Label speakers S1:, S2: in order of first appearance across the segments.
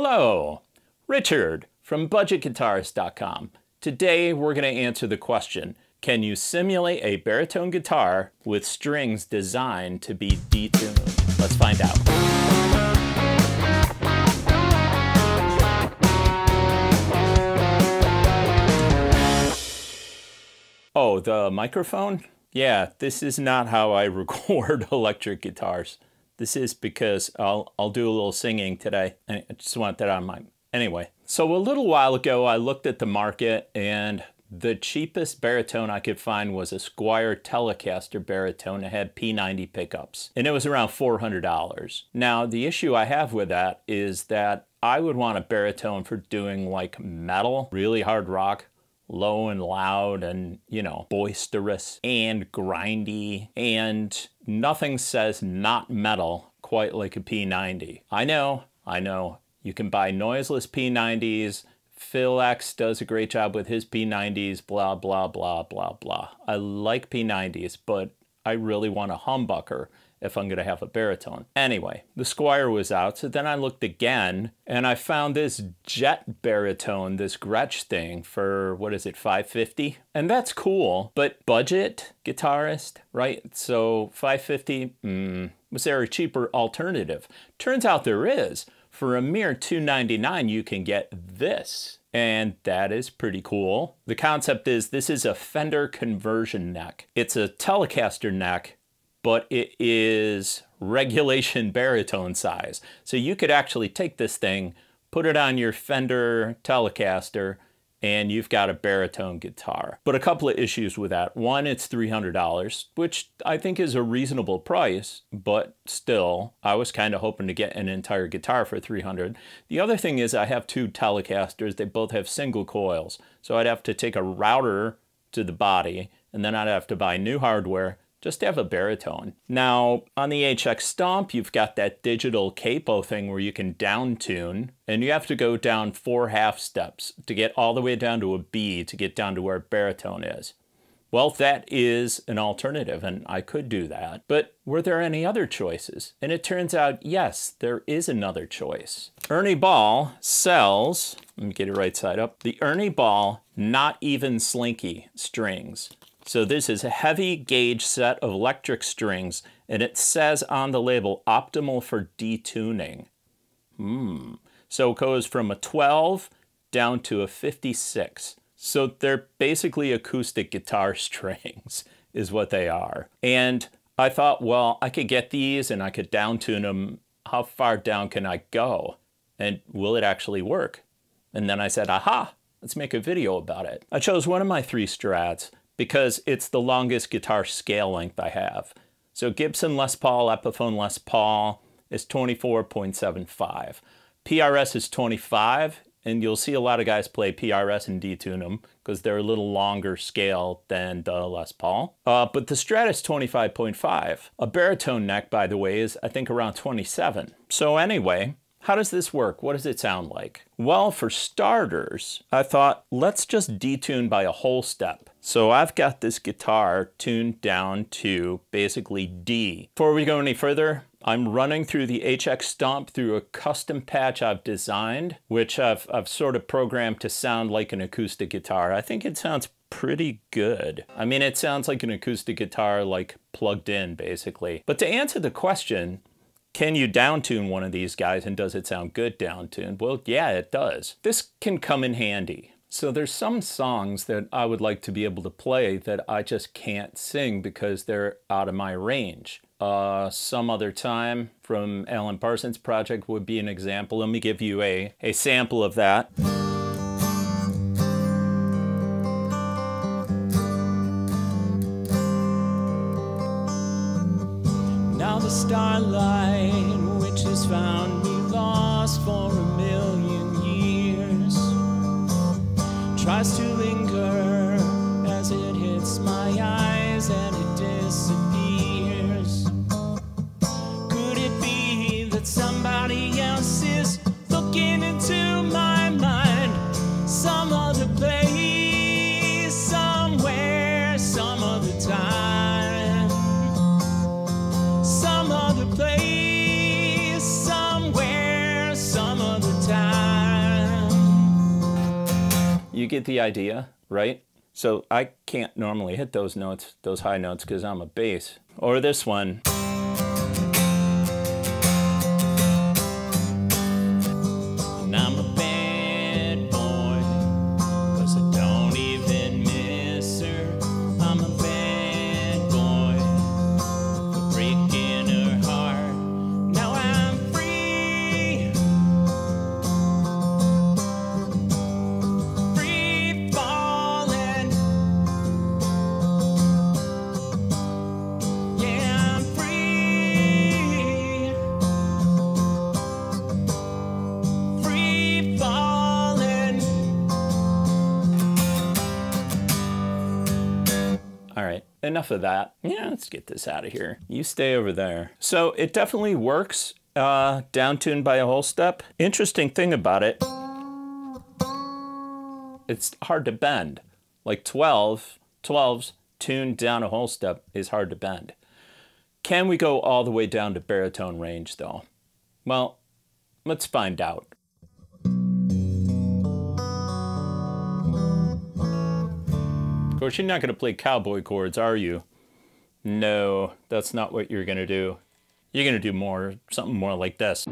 S1: Hello, Richard from budgetguitarist.com. Today we're going to answer the question, can you simulate a baritone guitar with strings designed to be detuned? Let's find out. Oh, the microphone? Yeah, this is not how I record electric guitars. This is because I'll do a little singing today. I just want that on my... Anyway, so a little while ago I looked at the market and the cheapest baritone I could find was a Squier Telecaster baritone that had P90 pickups. And it was around $400. Now, the issue I have with that is that I would want a baritone for doing like metal, really hard rock, low and loud and, you know, boisterous and grindy, and nothing says not metal quite like a P90. I know, you can buy noiseless P90s, Phil X does a great job with his P90s, blah, blah, blah, blah, blah. I like P90s, but I really want a humbucker if I'm gonna have a baritone. Anyway, the Squier was out, so then I looked again, and I found this jet baritone, this Gretsch thing for, what is it, $550? And that's cool, but budget guitarist, right? So $550, was there a cheaper alternative? Turns out there is. For a mere $299, you can get this. And that is pretty cool. The concept is this is a Fender conversion neck. It's a Telecaster neck, but it is regulation baritone size. So you could actually take this thing, put it on your Fender Telecaster, and you've got a baritone guitar. But a couple of issues with that. One, it's $300, which I think is a reasonable price, but still, I was kind of hoping to get an entire guitar for $300. The other thing is I have two Telecasters. They both have single coils. So I'd have to take a router to the body, and then I'd have to buy new hardware just to have a baritone. Now, on the HX Stomp, you've got that digital capo thing where you can down tune, and you have to go down 4 half steps to get all the way down to a B to get down to where baritone is. Well, that is an alternative, and I could do that. But were there any other choices? And it turns out, yes, there is another choice. Ernie Ball sells, let me get it right side up, the Ernie Ball Not Even Slinky strings. So this is a heavy gauge set of electric strings, and it says on the label, optimal for detuning. So it goes from a 12 down to a 56. So they're basically acoustic guitar strings is what they are. And I thought, well, I could get these and I could down tune them. How far down can I go? And will it actually work? And then I said, aha, let's make a video about it. I chose one of my 3 Strats because it's the longest guitar scale length I have. So Gibson Les Paul, Epiphone Les Paul is 24.75. PRS is 25, and you'll see a lot of guys play PRS and detune them because they're a little longer scale than the Les Paul. But the Strat is 25.5. A baritone neck, by the way, is I think around 27. So anyway, how does this work? What does it sound like? Well, for starters, I thought, let's just detune by a whole step. So I've got this guitar tuned down to basically D. Before we go any further, I'm running through the HX Stomp through a custom patch I've designed, which I've sort of programmed to sound like an acoustic guitar. I think it sounds pretty good. I mean, it sounds like an acoustic guitar, like plugged in, basically. But to answer the question, can you downtune one of these guys and does it sound good downtuned? Well, yeah, it does. This can come in handy. So there's some songs that I would like to be able to play that I just can't sing because they're out of my range. Some Other Time from Alan Parsons' project would be an example. Let me give you a sample of that. Now the starlight which has found me lost for a million years tries to linger as it hits my eyes and it disappears. Could it be that somebody else is looking into my mind? Some other place, somewhere, some other time. Some other place, somewhere, some other time. You get the idea, right? So I can't normally hit those notes, those high notes, because I'm a bass. Or this one. And I'm a bad boy, 'cause I don't even miss her. I'm a bad boy for breaking her heart. Now I'm free, free falling. Yeah, I'm free, free falling. All right, enough of that. Yeah, let's get this out of here. You stay over there. So it definitely works, down-tuned by a whole step. Interesting thing about it, it's hard to bend. Like 12s tuned down a whole step is hard to bend. Can we go all the way down to baritone range though? Well, let's find out. Of course, you're not going to play cowboy chords, are you? No, that's not what you're going to do. You're going to do something more like this.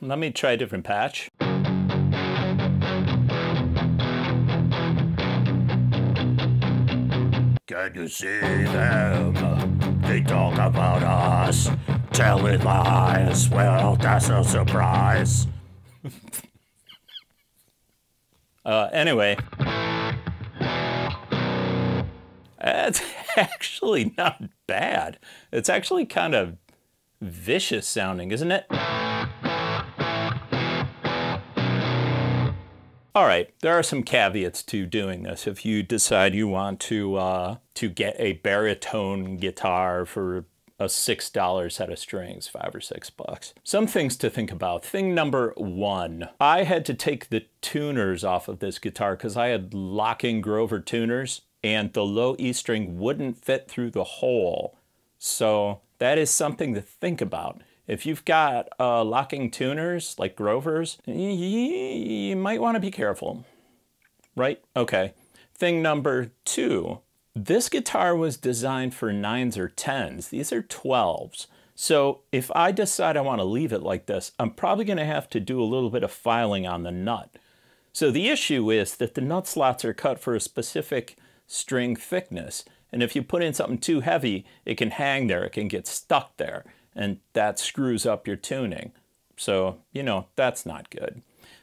S1: Let me try a different patch. Can you see them? They talk about us, telling lies. Well, that's a surprise. Anyway. It's actually not bad. It's actually kind of vicious sounding, isn't it? All right, there are some caveats to doing this. If you decide you want to get a baritone guitar for a $6 set of strings, $5 or $6. Some things to think about. Thing number one, I had to take the tuners off of this guitar because I had locking Grover tuners and the low E string wouldn't fit through the hole. So that is something to think about. If you've got locking tuners like Grovers, you might want to be careful, right? Okay. Thing number two, this guitar was designed for 9s or 10s. These are 12s. So if I decide I want to leave it like this, I'm probably going to have to do a little bit of filing on the nut. So the issue is that the nut slots are cut for a specific string thickness. And if you put in something too heavy, it can hang there, it can get stuck there. And that screws up your tuning. So, you know, that's not good.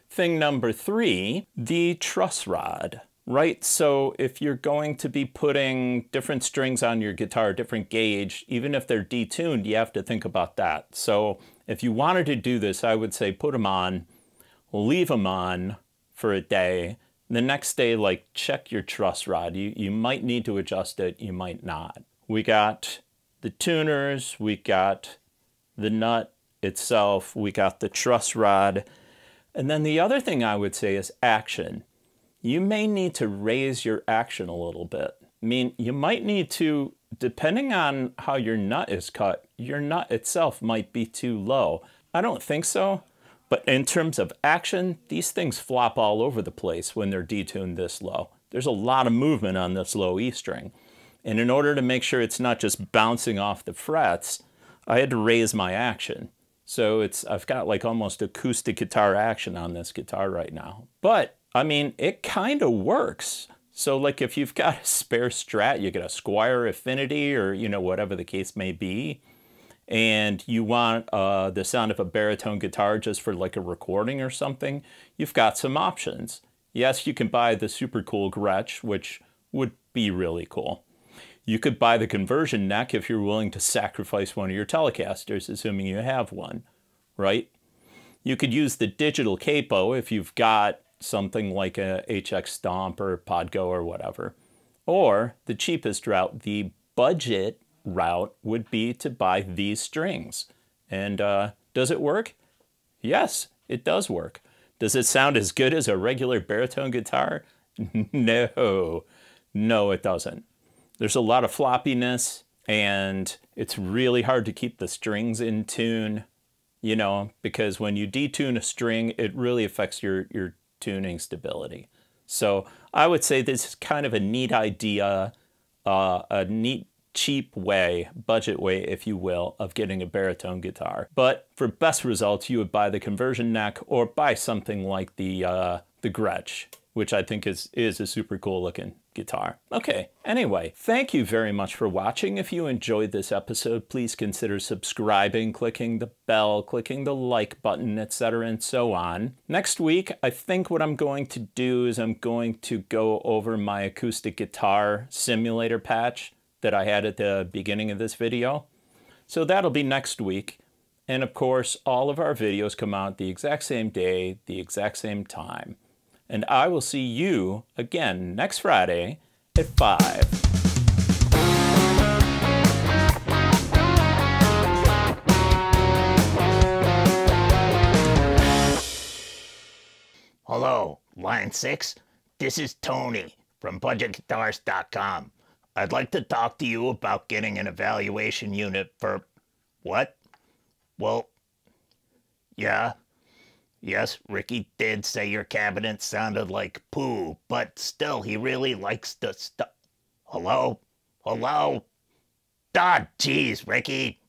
S1: Thing number three, the truss rod, right? So if you're going to be putting different strings on your guitar, different gauge, even if they're detuned, you have to think about that. So if you wanted to do this, I would say put them on, leave them on for a day. The next day, like, check your truss rod. You might need to adjust it, you might not. We got the tuners, we got the nut itself, we got the truss rod. And then the other thing I would say is action. You may need to raise your action a little bit. I mean, you might need to, depending on how your nut is cut, your nut itself might be too low. I don't think so, but in terms of action, these things flop all over the place when they're detuned this low. There's a lot of movement on this low E string. And in order to make sure it's not just bouncing off the frets, I had to raise my action. So I've got like almost acoustic guitar action on this guitar right now. But I mean, it kind of works. So like if you've got a spare Strat, you get a Squire Affinity or, you know, whatever the case may be, and you want the sound of a baritone guitar just for like a recording or something, you've got some options. Yes, you can buy the super cool Gretsch, which would be really cool. You could buy the conversion neck if you're willing to sacrifice one of your Telecasters, assuming you have one, right? You could use the digital capo if you've got something like a HX Stomp or Podgo or whatever. Or the cheapest route, the budget route, would be to buy these strings. And does it work? Yes, it does work. Does it sound as good as a regular baritone guitar? No, it doesn't. There's a lot of floppiness, and it's really hard to keep the strings in tune, you know, because when you detune a string, it really affects your tuning stability. So I would say this is kind of a neat idea, a neat, cheap way, budget way, if you will, of getting a baritone guitar. But for best results, you would buy the conversion neck or buy something like the Gretsch, which I think is a super cool looking guitar. Okay, anyway, thank you very much for watching. If you enjoyed this episode, please consider subscribing, clicking the bell, clicking the like button, etc., and so on. Next week, I think what I'm going to do is I'm going to go over my acoustic guitar simulator patch that I had at the beginning of this video. So that'll be next week. And of course, all of our videos come out the exact same day, the exact same time. And I will see you again next Friday at 5.
S2: Hello, line 6. This is Tony from budgetguitarist.com. I'd like to talk to you about getting an evaluation unit for... What? Well, yeah. Yes, Ricky did say your cabinet sounded like poo, but still, he really likes the stuff. Hello? Hello? Ah, jeez, Ricky.